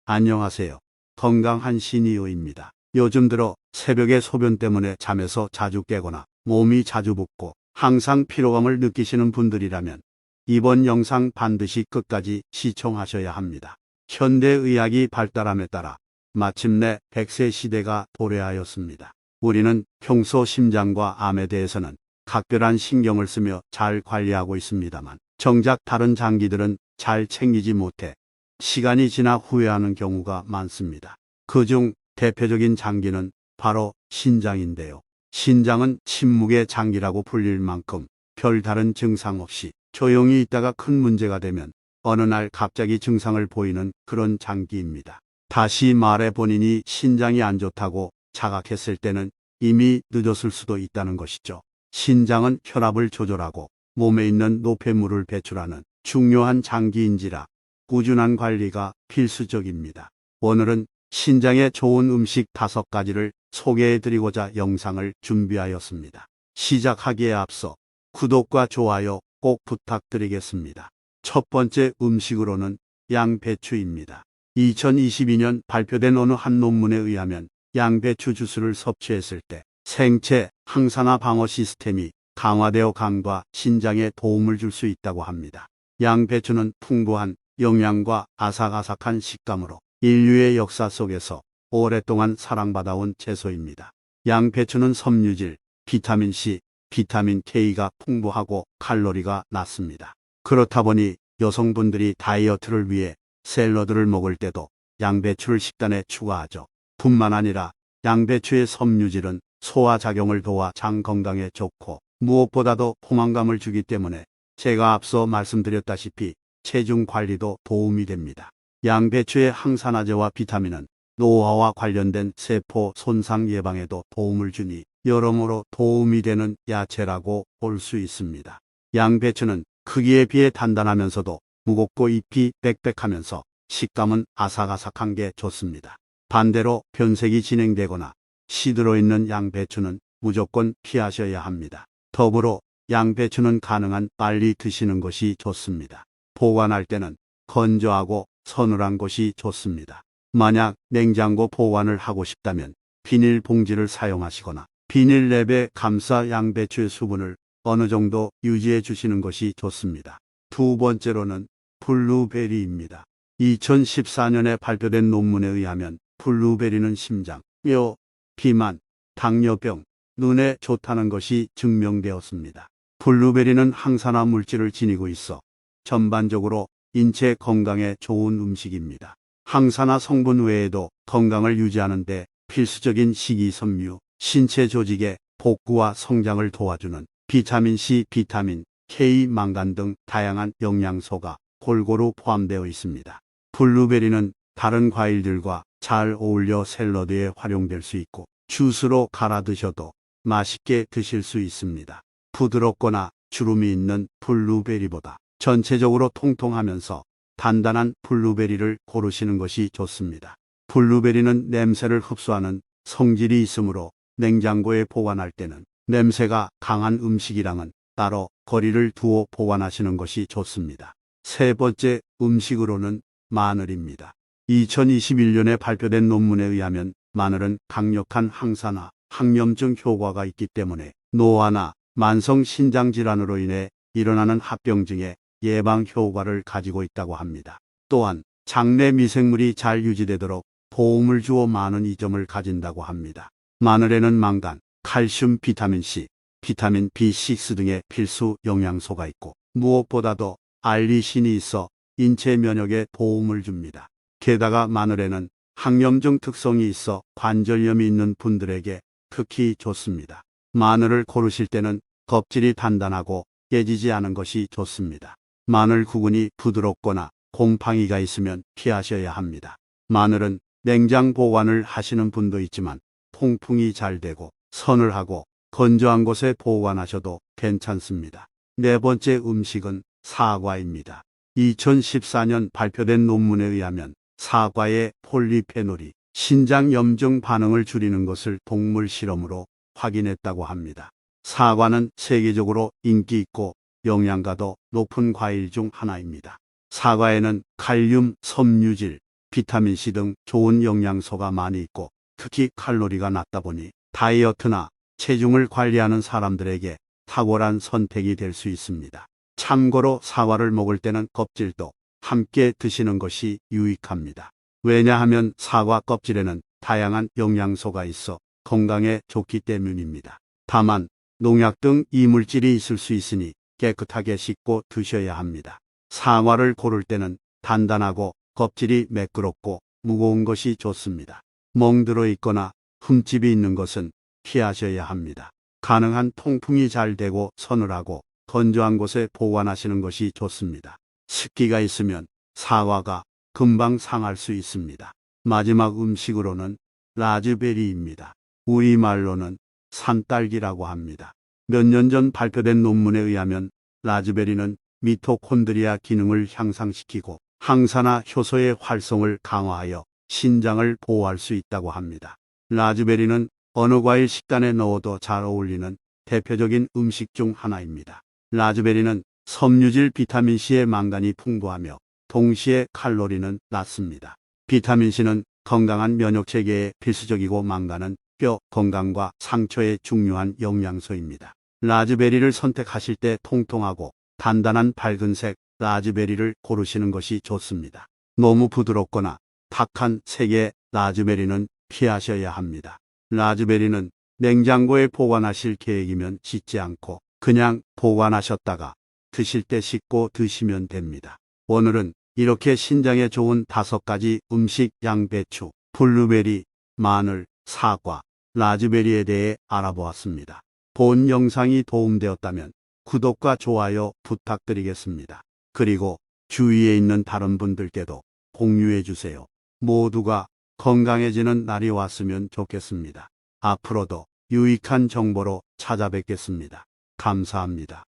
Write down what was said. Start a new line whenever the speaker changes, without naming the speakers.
안녕하세요. 건강한 신이요입니다. 요즘 들어 새벽에 소변 때문에 잠에서 자주 깨거나 몸이 자주 붓고 항상 피로감을 느끼시는 분들이라면 이번 영상 반드시 끝까지 시청하셔야 합니다. 현대의학이 발달함에 따라 마침내 100세 시대가 도래하였습니다. 우리는 평소 심장과 암에 대해서는 각별한 신경을 쓰며 잘 관리하고 있습니다만 정작 다른 장기들은 잘 챙기지 못해 시간이 지나 후회하는 경우가 많습니다. 그중 대표적인 장기는 바로 신장인데요. 신장은 침묵의 장기라고 불릴 만큼 별다른 증상 없이 조용히 있다가 큰 문제가 되면 어느 날 갑자기 증상을 보이는 그런 장기입니다. 다시 말해 본인이 신장이 안 좋다고 자각했을 때는 이미 늦었을 수도 있다는 것이죠. 신장은 혈압을 조절하고 몸에 있는 노폐물을 배출하는 중요한 장기인지라 꾸준한 관리가 필수적입니다. 오늘은 신장에 좋은 음식 5가지를 소개해드리고자 영상을 준비하였습니다. 시작하기에 앞서 구독과 좋아요 꼭 부탁드리겠습니다. 첫 번째 음식으로는 양배추입니다. 2022년 발표된 어느 한 논문에 의하면 양배추 주스를 섭취했을 때 생체 항산화 방어 시스템이 강화되어 간과 신장에 도움을 줄 수 있다고 합니다. 양배추는 풍부한 영양과 아삭아삭한 식감으로 인류의 역사 속에서 오랫동안 사랑받아온 채소입니다. 양배추는 섬유질, 비타민C, 비타민 K가 풍부하고 칼로리가 낮습니다. 그렇다 보니 여성분들이 다이어트를 위해 샐러드를 먹을 때도 양배추를 식단에 추가하죠. 뿐만 아니라 양배추의 섬유질은 소화작용을 도와 장 건강에 좋고 무엇보다도 포만감을 주기 때문에 제가 앞서 말씀드렸다시피 체중 관리도 도움이 됩니다. 양배추의 항산화제와 비타민은 노화와 관련된 세포 손상 예방에도 도움을 주니 여러모로 도움이 되는 야채라고 볼 수 있습니다. 양배추는 크기에 비해 단단하면서도 무겁고 잎이 빽빽하면서 식감은 아삭아삭한 게 좋습니다. 반대로 변색이 진행되거나 시들어 있는 양배추는 무조건 피하셔야 합니다. 더불어 양배추는 가능한 빨리 드시는 것이 좋습니다. 보관할 때는 건조하고 서늘한 곳이 좋습니다. 만약 냉장고 보관을 하고 싶다면 비닐봉지를 사용하시거나 비닐랩에 감싸 양배추의 수분을 어느 정도 유지해 주시는 것이 좋습니다. 두 번째로는 블루베리입니다. 2014년에 발표된 논문에 의하면 블루베리는 심장, 뼈, 비만, 당뇨병, 눈에 좋다는 것이 증명되었습니다. 블루베리는 항산화 물질을 지니고 있어 전반적으로 인체 건강에 좋은 음식입니다. 항산화 성분 외에도 건강을 유지하는 데 필수적인 식이섬유, 신체 조직의 복구와 성장을 도와주는 비타민C, 비타민 K, 망간 등 다양한 영양소가 골고루 포함되어 있습니다. 블루베리는 다른 과일들과 잘 어울려 샐러드에 활용될 수 있고 주스로 갈아 드셔도 맛있게 드실 수 있습니다. 부드럽거나 주름이 있는 블루베리보다 전체적으로 통통하면서 단단한 블루베리를 고르시는 것이 좋습니다. 블루베리는 냄새를 흡수하는 성질이 있으므로 냉장고에 보관할 때는 냄새가 강한 음식이랑은 따로 거리를 두어 보관하시는 것이 좋습니다. 세 번째 음식으로는 마늘입니다. 2021년에 발표된 논문에 의하면 마늘은 강력한 항산화, 항염증 효과가 있기 때문에 노화나 만성 신장 질환으로 인해 일어나는 합병증의 예방 효과를 가지고 있다고 합니다. 또한 장내 미생물이 잘 유지되도록 도움을 주어 많은 이점을 가진다고 합니다. 마늘에는 망간, 칼슘, 비타민C, 비타민 B6 등의 필수 영양소가 있고 무엇보다도 알리신이 있어 인체 면역에 도움을 줍니다. 게다가 마늘에는 항염증 특성이 있어 관절염이 있는 분들에게 특히 좋습니다. 마늘을 고르실 때는 껍질이 단단하고 깨지지 않은 것이 좋습니다. 마늘 구근이 부드럽거나 곰팡이가 있으면 피하셔야 합니다. 마늘은 냉장 보관을 하시는 분도 있지만 통풍이 잘 되고 서늘하고 건조한 곳에 보관하셔도 괜찮습니다. 네 번째 음식은 사과입니다. 2014년 발표된 논문에 의하면 사과의 폴리페놀이 신장 염증 반응을 줄이는 것을 동물 실험으로 확인했다고 합니다. 사과는 세계적으로 인기 있고 영양가도 높은 과일 중 하나입니다. 사과에는 칼륨, 섬유질, 비타민C 등 좋은 영양소가 많이 있고 특히 칼로리가 낮다 보니 다이어트나 체중을 관리하는 사람들에게 탁월한 선택이 될 수 있습니다. 참고로 사과를 먹을 때는 껍질도 함께 드시는 것이 유익합니다. 왜냐하면 사과 껍질에는 다양한 영양소가 있어 건강에 좋기 때문입니다. 다만 농약 등 이물질이 있을 수 있으니 깨끗하게 씻고 드셔야 합니다. 사과를 고를 때는 단단하고 껍질이 매끄럽고 무거운 것이 좋습니다. 멍들어 있거나 흠집이 있는 것은 피하셔야 합니다. 가능한 통풍이 잘 되고 서늘하고 건조한 곳에 보관하시는 것이 좋습니다. 습기가 있으면 사과가 금방 상할 수 있습니다. 마지막 음식으로는 라즈베리입니다. 우리말로는 산딸기라고 합니다. 몇 년 전 발표된 논문에 의하면 라즈베리는 미토콘드리아 기능을 향상시키고 항산화 효소의 활성을 강화하여 신장을 보호할 수 있다고 합니다. 라즈베리는 어느 과일 식단에 넣어도 잘 어울리는 대표적인 음식 중 하나입니다. 라즈베리는 섬유질 비타민C에 망간이 풍부하며 동시에 칼로리는 낮습니다. 비타민C는 건강한 면역체계에 필수적이고 망간은 뼈 건강과 상처에 중요한 영양소입니다. 라즈베리를 선택하실 때 통통하고 단단한 밝은색 라즈베리를 고르시는 것이 좋습니다. 너무 부드럽거나 탁한 색의 라즈베리는 피하셔야 합니다. 라즈베리는 냉장고에 보관하실 계획이면 씻지 않고 그냥 보관하셨다가 드실 때 씻고 드시면 됩니다. 오늘은 이렇게 신장에 좋은 5가지 음식 양배추, 블루베리, 마늘, 사과, 라즈베리에 대해 알아보았습니다. 본 영상이 도움되었다면 구독과 좋아요 부탁드리겠습니다. 그리고 주위에 있는 다른 분들께도 공유해 주세요. 모두가 건강해지는 날이 왔으면 좋겠습니다. 앞으로도 유익한 정보로 찾아뵙겠습니다. 감사합니다.